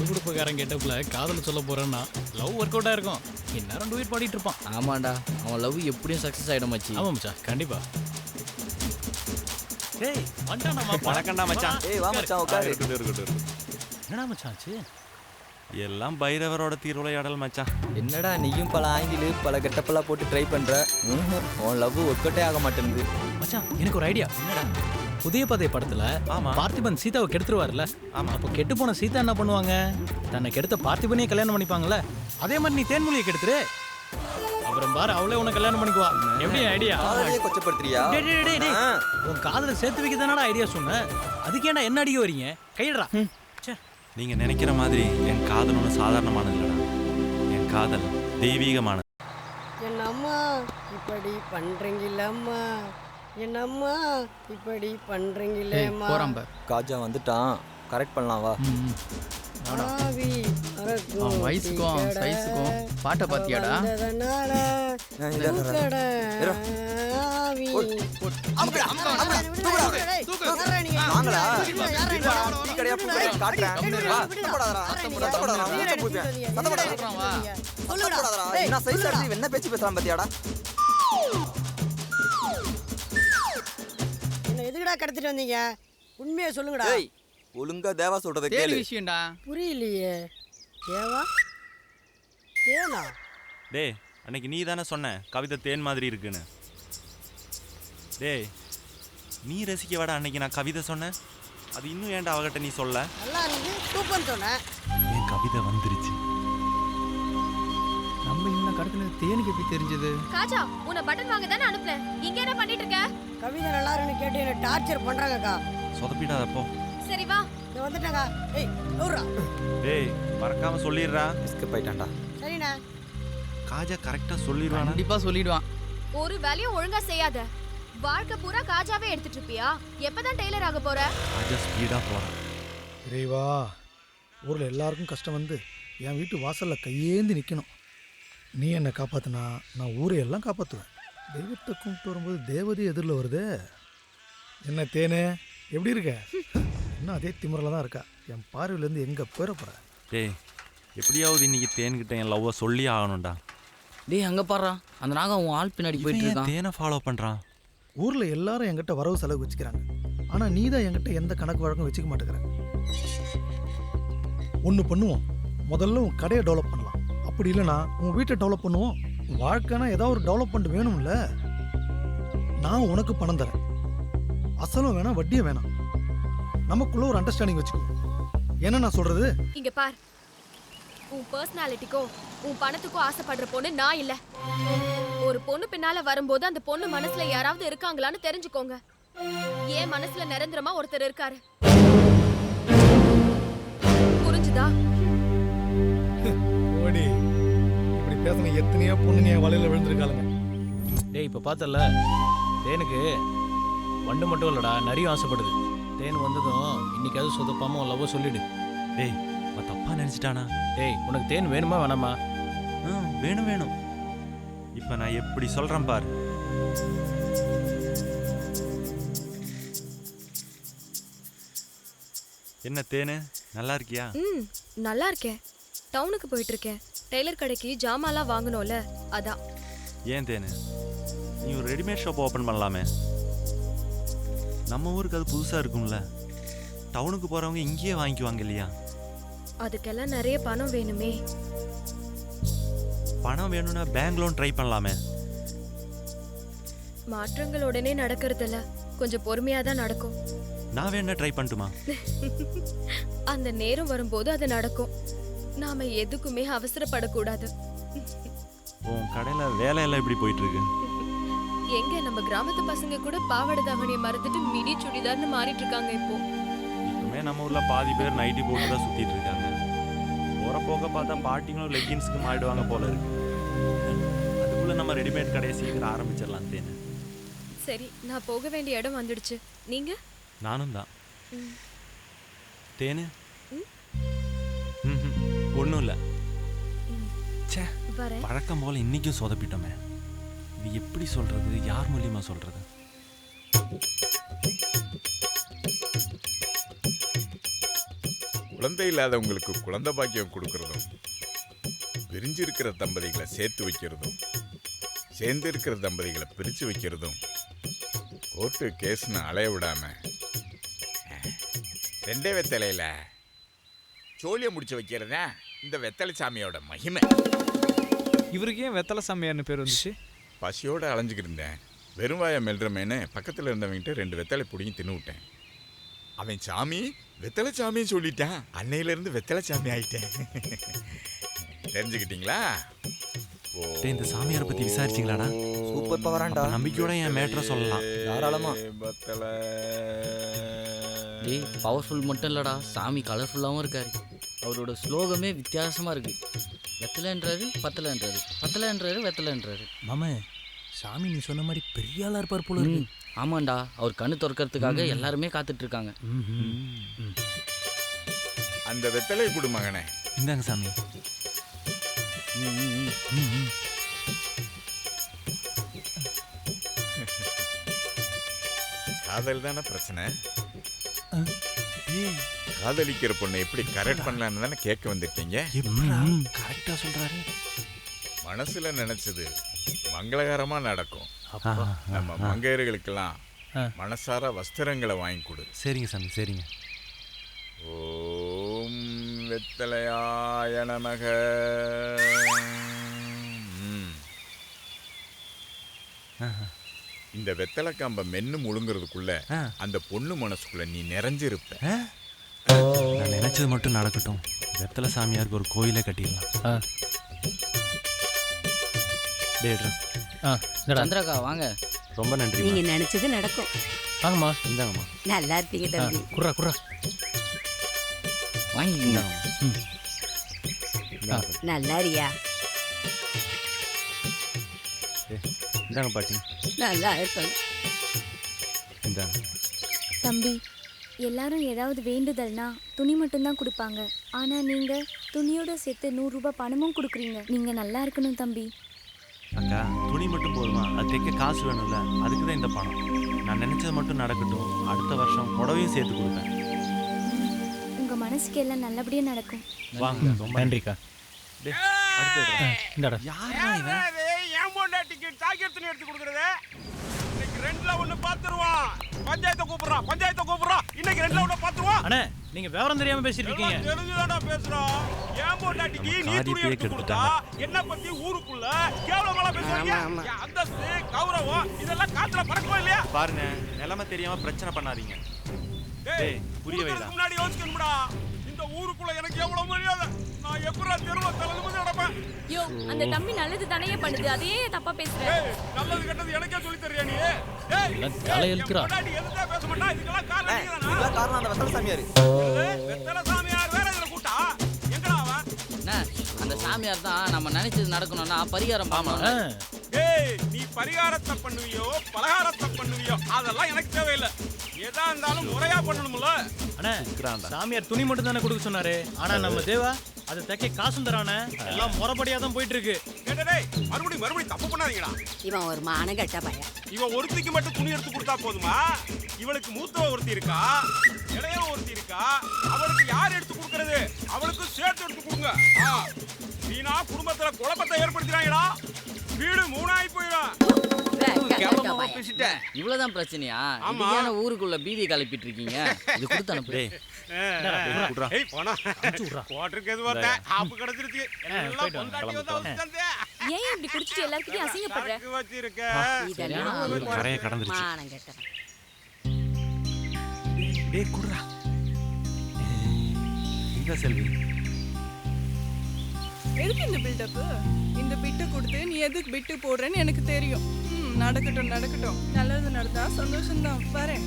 குடுகுடுப்புக்காரன் கெட்டப்ல காதல் சொல்ல போறேன்னா லவ் ஒர்க் அவுட்டா இருக்கும். இந்நேரம் டூயட் பாடிட்டு இருப்பான். ஆமாண்டா, அவன் லவ் எப்படியும் சக்ஸஸ் ஆகிடும் மச்சி. ஆமா மச்சான், கண்டிப்பா. டேய் வண்டானா வணக்கம்டா மச்சான். ஏய் வா மச்சான் உட்காரு. இருக்கட்டும். என்னடா மச்சான் ஆச்சு? எல்லாம் பைரவரோட திருவிளையாடல் மச்சான். என்னடா நீயும் பல ஆங்கிலு பல கெட்டப்பெல்லாம் போட்டு ட்ரை பண்ற. உன் லவ் ஒர்க் அவுட்டே ஆக மாட்டேங்குது. மச்சான் எனக்கு ஒரு ஐடியா. என்னடா? புதிய பதை படத்துல பார்த்திபன் சீதாவை கெடுத்துருவார்ல. ஆமா. அப்போ கெட்டு போன சீதா என்ன பண்ணுவாங்க? தன்னை கெடுத்த பார்த்திபனையே கல்யாணம் பண்ணிப்பாங்கல்ல. அதே மாதிரி நீ தேன்மொழியை கெடுத்துரு. அப்புறம் பாரு அவளே உனக்கு கல்யாணம் பண்ணிக்குவா. எப்படி ஐடியா? காதலியே கொச்சப்படுத்துறியா? உன் காதலை சேர்த்து வைக்க தானடா ஐடியா சொன்னேன். அதுக்கேண்டா என்ன அடிக்க வரீங்க? கையிடா. நீங்க நினைக்கிற மாதிரி என் காதல் ஒன்றும் சாதாரணமானது இல்லடா. என் காதல் தெய்வீகமானது. என்னம்மா இப்படி பண்றீங்களம்மா, என்னம்மா இப்படி பண்றீங்களேம்மா. காஜா வந்துட்டான், கரெக்ட் பண்ணலாம் வா. ஆவி அறக்கும் அவன் வயசுக்கும் சைஸுக்கும் பாட்டை பாத்தியாடா? வந்ததனால தூக்கட ஆவி. வாங்கடா. டீ கடையா பூ கடையா காட்டுறேன். வா. சத்தப்படாதடா. என்ன சைஸ் அடிச்சு என்ன பேச்சு பேசுறான் பாத்தியாடா? என்ன எதுக்குடா கடத்திட்டு வந்தீங்க? உண்மையை சொல்லுங்கடா. ஏய் ஒழுங்கா தேவா சொல்றத கேளு. விஷயம்டா. புரியலையே. தேவா தேனா? டேய் அன்னைக்கு நீ தானே சொன்ன கவிதை தேன் மாதிரி இருக்குன்னு. டேய் நீ ரசிக்க வாடா அன்னைக்கு நான் கவிதை சொன்னேன். அது இன்னும் ஏன்டா அவகிட்ட நீ சொல்ல? நல்லா இருந்து சூப்பர்னு சொன்னேன். என் கவிதை வந்துருச்சு. நம்ம இன்னும் கடத்தின தேனுக்கு எப்படி தெரிஞ்சது? காஜா உன்னை பட்டன் வாங்க தானே அனுப்புனேன். இங்க என்ன பண்ணிட்டு இருக்க? கவிதை நல்லா இருக்குன்னு கேட்டு என்ன டார்ச்சர் பண்றாங்கக்கா. சொதப்பிடாதப்போ. சரி வா. நான் வந்துட்டேங்க. ஏய் நூறுரூவா. டேய் மறக்காம சொல்லிடுறா. எஸ்கேப் ஆயிட்டான்டா. சரிண்ணா. காஜா கரெக்டா சொல்லிடுவானா? கண்டிப்பா சொல்லிடுவான். ஒரு வேலையும் ஒழுங்கா செய்யாத. வாழ்க்கை பூரா காஜாவே எடுத்துட்டு இருப்பியா? எப்பதான் டெய்லர் ஆக போற? காஜா ஸ்பீடா போறான். இறைவா, ஊரில் எல்லாருக்கும் கஷ்டம் வந்து என் வீட்டு வாசலில் கையேந்தி நிற்கணும். நீ என்னை காப்பாற்றினா நான் ஊரையெல்லாம் காப்பாற்றுவேன். தெய்வத்தை கும்பிட்டு வரும்போது தேவதை எதிரில் வருது. என்ன தேனே எப்படி இருக்க? இன்னும் அதே திமிரில் தான் இருக்கா. என் பார்வையிலேருந்து எங்கே போயிட போகிற? டேய் எப்படியாவது இன்னைக்கு தேன்கிட்ட என் லவ்வை சொல்லி ஆகணும்டா. டேய் அங்க பாடுறான், அந்த நாகம் உன் ஆள் பின்னாடி போயிட்டு இருக்கான். தேனை ஃபாலோ பண்றான். ஊரில் எல்லாரும் என்கிட்ட வரவு செலவு வச்சுக்கிறாங்க. ஆனால் நீ தான் என்கிட்ட எந்த கணக்கு வழக்கம் வச்சுக்க மாட்டேங்கிற. ஒன்று பண்ணுவோம், முதல்ல உன் கடையை டெவலப் பண்ணலாம். அப்படி இல்லைனா உன் வீட்டை டெவலப் பண்ணுவோம். வாழ்க்கைனா ஏதாவது ஒரு டெவலப்மெண்ட் வேணும்ல. நான் உனக்கு பணம் தரேன், அசலும் வேணாம் வட்டியும் வேணாம். நமக்குள்ள ஒரு அண்டர்ஸ்டாண்டிங் வச்சுக்கோ. என்ன நான் சொல்றது? இங்க பார், உன் பர்சனாலிட்டிக்கோ உன் பணத்துக்கோ ஆசைப்படுற பொண்ணு நான் இல்ல. ஒரு பொண்ணு பின்னால வரும்போது அந்த பொண்ணு மனசுல யாராவது இருக்காங்களான்னு தெரிஞ்சுக்கோங்க. என் மனசுல நிரந்தரமா ஒருத்தர் இருக்காரு. புரிஞ்சுதா? ஓடி இப்படி பேசின எத்தனையோ பொண்ணுங்க என் வலையில விழுந்திருக்காளுங்க. டேய் இப்போ பார்த்தல, தேனுக்கு வண்டு மட்டும் இல்லடா நிறைய ஆசைப்படுது. தேன் வந்ததும் இன்னைக்காவது சொதப்பாம லவ்வ சொல்லிடு. டேய் அவன் தப்பா நினைச்சிட்டானா? டேய் உனக்கு தேன் வேணுமா வேணாமா? வேணும். இப்ப நான் எப்படி சொல்றேன் பாரு. என்ன தேனு நல்லா இருக்கியா? நல்லா இருக்கேன். டவுனுக்கு போயிட்டு இருக்கேன். டெய்லர் கடைக்கு ஜாமான்லாம் வாங்கணும்ல, அதான். ஏன் தேனு நீ ஒரு ரெடிமேட் ஷாப் ஓப்பன் பண்ணலாமே. நம்ம ஊருக்கு அது புதுசா இருக்கும்ல. டவுனுக்கு போறவங்க இங்கேயே வாங்கிக்குவாங்க இல்லையா? அதுக்கெல்லாம் நிறைய பணம் வேணுமே. பணம் வேணும்னா பேங்க் லோன் ட்ரை பண்ணலாமே. மாற்றங்கள் உடனே நடக்கிறதில்ல, கொஞ்சம் பொறுமையா தான் நடக்கும். நான் வேணா ட்ரை பண்ணட்டுமா? அந்த நேரம் வரும்போது அது நடக்கும். நாம எதுக்குமே அவசரப்படக்கூடாது. உன் கடையில வேலையெல்லாம் எப்படி போயிட்டு இருக்கு? எங்க நம்ம கிராமத்து பசங்க கூட பாவாடை தாவணியை மறந்துட்டு மிடி சுடிதார்னு மாறிட்டு இருக்காங்க இப்போ. இப்பவுமே நம்ம ஊர்ல பாதி பேர் நைட்டி போட்டு தான் சுத்திட்டு இருக்காங்க. போற போக பார்த்தா பாட்டிங்களும் லெகின்ஸ்க்கு மாறிடுவாங்க போல இருக்கு. அதுக்குள்ள நம்ம ரெடிமேட் கடையை சீக்கிரம் ஆரம்பிச்சிடலாம் தேனு. சரி, நான் போக வேண்டிய இடம் வந்துடுச்சு. நீங்க? நானும் தான். தேனு ஒன்றும் இல்லை. சே வழக்கம் போல இன்னைக்கும் சொதப்பிட்டோமே. இது எப்படி சொல்றது, யார் மூலியமா சொல்றது? குழந்தை இல்லாதவங்களுக்கு குழந்தை பாக்கியம் கொடுக்கறதும், பிரிஞ்சிருக்கிற தம்பதிகளை சேர்த்து வைக்கிறதும், சேர்ந்து இருக்கிற தம்பதிகளை பிரித்து வைக்கிறதும், கோர்ட்டு கேஸ்னு அலைய விடாம 2 வெத்தலையில சோழியை முடிச்சு வைக்கிறதா இந்த வெத்தலை சாமியோட மகிமை. இவருக்கு ஏன் வெத்தலை சாமியார்னு பேர் வந்துச்சு? பசியோடு அலைஞ்சிக்கிட்டு இருந்தேன். வெறும் மெல்றமேனு பக்கத்தில் இருந்தவங்கிட்ட 2 வெத்தலை பிடிங்கி தின்னு விட்டேன். அவன் சாமி வெத்தலை சாமின்னு சொல்லிட்டான். அன்னையிலேருந்து வெத்தலை சாமி ஆயிட்டேன். தெரிஞ்சுக்கிட்டீங்களா? இந்த சாமியாரை பற்றி விசாரிச்சிங்களாடா? சூப்பர் பவராண்டா. நம்பிக்கையோட என் மேட்ரை சொல்லலாம். தாராளமா. வெத்தலை டேய் பவர்ஃபுல் மட்டும் இல்லடா, சாமி கலர்ஃபுல்லாகவும் இருக்காரு. அவரோட ஸ்லோகமே வித்தியாசமாக இருக்கு. வெத்தலைன்றாரு பத்தலைன்றாரு, பத்தலைன்றாரு வெத்தலைன்றாரு. மாமா சாமி நீ சொன்ன மாதிரி பெரிய ஆளா இருப்பார் போல இருக்கு. ஆமாண்டா, அவர் கண்ணு திறக்கிறதுக்காக எல்லாருமே காத்துட்டு இருக்காங்க. அந்த வெத்தலை கொடு மகனே. இந்தாங்க சாமி. காதல் தானே பிரச்சனை. காதலிக்கிற பொண்ணை எப்படி கரெக்ட் பண்ணலான்னு தானே கேட்க வந்திருக்கீங்க. கரெக்டா சொல்றாரு. மனசுல நினைச்சது மங்களகரமா நடக்கும். நம்ம மங்கையர்களுக்கெல்லாம் மனசார வஸ்திரங்களை வாங்கி கொடு. சரிங்க சாமி, சரிங்க. ஓம் வெத்தலையாய நமக. இந்த வெத்தலை காம்பை மென்னு முழுங்குறதுக்குள்ள அந்த பொண்ணு மனசுக்குள்ள நீ நிறைஞ்சிருப்ப. நான் நினைச்சது மட்டும் நடக்கட்டும். வெத்தலை சாமியாருக்கு ஒரு கோயிலே கட்டிடலாம். சந்திரகா வாங்க. ரொம்ப நன்றி. நீங்க நினைச்சது நடக்கும். வாங்கம்மா. இந்தாங்கம்மா. நல்லா இருப்பீங்க தம்பி. குர்ரா குர்ரா. வாங்கிங்க. நல்லா இருக்கியா? இந்தாங்க பாட்டி. நல்லா இருக்கணும். இந்தாங்க. தம்பி, எல்லாரும் ஏதாவது வேண்டுதல்னா துணி மட்டும்தான் கொடுப்பாங்க. ஆனா நீங்க துணியோட சேர்த்து 100 ரூபாய் பணமும் கொடுக்குறீங்க. நீங்க நல்லா இருக்கணும் தம்பி. அக்கா, துணி மட்டும் போதுமா? அது தைக்க காசு வேணும்ல, அதுக்கு தான் இந்த பணம். நான் நினைச்சது மட்டும் நடக்கட்டும். அடுத்த வருஷம் புடவையும் சேர்த்து கொடுப்பேன். உங்க மனசுக்கு எல்லாம் நல்லபடியா நடக்கும். வாங்க. ரொம்ப நன்றிக்கா. இந்தாடா. யாரா இவன்? ஏன் போண்டா டிக்கெட் சாக்கியத்துன்னு எடுத்து கொடுக்குறது? இன்னைக்கு 2ல 1 பாத்துருவான். பஞ்சாயத்தை கூப்பிடுறான். இன்னைக்கு 2ல 1 பாத்துருவான். அண்ணே நீங்க விவரம் தெரியாம பேசிட்டு இருக்கீங்க. தெரிஞ்சுதானே பேசுறோம். ஏன் போண்டா டிக்கெட் நீ துணி எடுத்து கொடுத்தா என்ன பத்தி ஊருக்குள்ள கேவலமா பேசுறீங்க. அந்தஸ்து கௌரவம் இதெல்லாம் காத்துல பறக்கவே இல்லையா? பாருங்க, நிலைமை தெரியாம பிரச்சனை பண்ணாதீங்க. டேய் புரிய வைடா. முன்னாடி யோசிக்கணும்டா. இந்த ஊருக்குள்ள எனக்கு எவ்வளவு மரியாதை. நான் எப்பறா தெருவ தலந்து நடப்பேன். யோ, அந்த தம்பி நல்லது தானே பண்ணுது. அதே தப்பா பேசுற. நல்லது கெட்டது எனக்கே சொல்லி தரியா நீ? தலை இழுக்குறா. முன்னாடி எதுதா பேச மாட்டா. இதுக்கெல்லாம் காரணம் நீதானா? இதெல்லாம் காரணம் அந்த வெத்தலை சாமியார். வெத்தலை சாமியார் வேற இதுல கூட்டா. எங்கடா அவன்? அந்த சாமியார் தான் நம்ம நினைச்சது நடக்கணும்னா பரிகாரம் பண்ணணும். ஏய், நீ பரிகாரத்தை பண்ணுவியோ பலகாரத்தை பண்ணுவியோ அதெல்லாம் எனக்கு தேவையில்லை. எதா இருந்தாலும் முறையா பண்ணணும்ல. அண்ணே சாமியார் துணி மட்டும் தானே கொடுக்க சொன்னாரு. ஆனா நம்ம தேவா அதை தைக்க காசும் தரானே. எல்லாம் முறைப்படியா தான் போயிட்டு இருக்கு. டேய் மறுபடியும் தப்பு பண்ணாதீங்கடா. இவன் ஒரு மானகட்ட பையன். இவன் ஒருத்திக்கு மட்டும் துணி எடுத்து கொடுத்தா போதுமா? இவளுக்கு மூத்தவ ஒருத்தி இருக்கா, இளையவ ஒருத்தி இருக்கா. அவளுக்கு யார் எடுத்து கொடுக்கறது? அவளுக்கு சேர்த்து எடுத்து கொடுங்க. வீணா குடும்பத்துல குழப்பத்தை ஏற்படுத்தினாங்கடா. வீடு 3 ஆகி போயிடும். இவ்வளவுதான் பிரச்சனையா? ஊருக்குள்ள பீதியை கிளப்பிட்டு இருக்கீங்க. இது கொடுத்து அனுப்பு. ஏய் போனா போட்டுருக்கு எது வரல. ஆப்பு கிடைச்சிருச்சு. எல்லாம் பொண்டாட்டி வந்து வந்துட்டே. ஏன் இப்படி குடிச்சிட்டு எல்லார்கிட்டயும் அசிங்கப்படுற? வச்சிருக்க. இதெல்லாம் கரையை கடந்துருச்சு. மானகட்ட. டேய் குடுறா. இந்த செல்வி எதுக்கு இந்த பில்டப்? இந்த பிட்டு கொடுத்து நீ எதுக்கு பிட்டு போடுறேன்னு எனக்கு தெரியும். நடக்கட்டும். நல்லது நடந்தா சந்தோஷம்தான். வரேன்.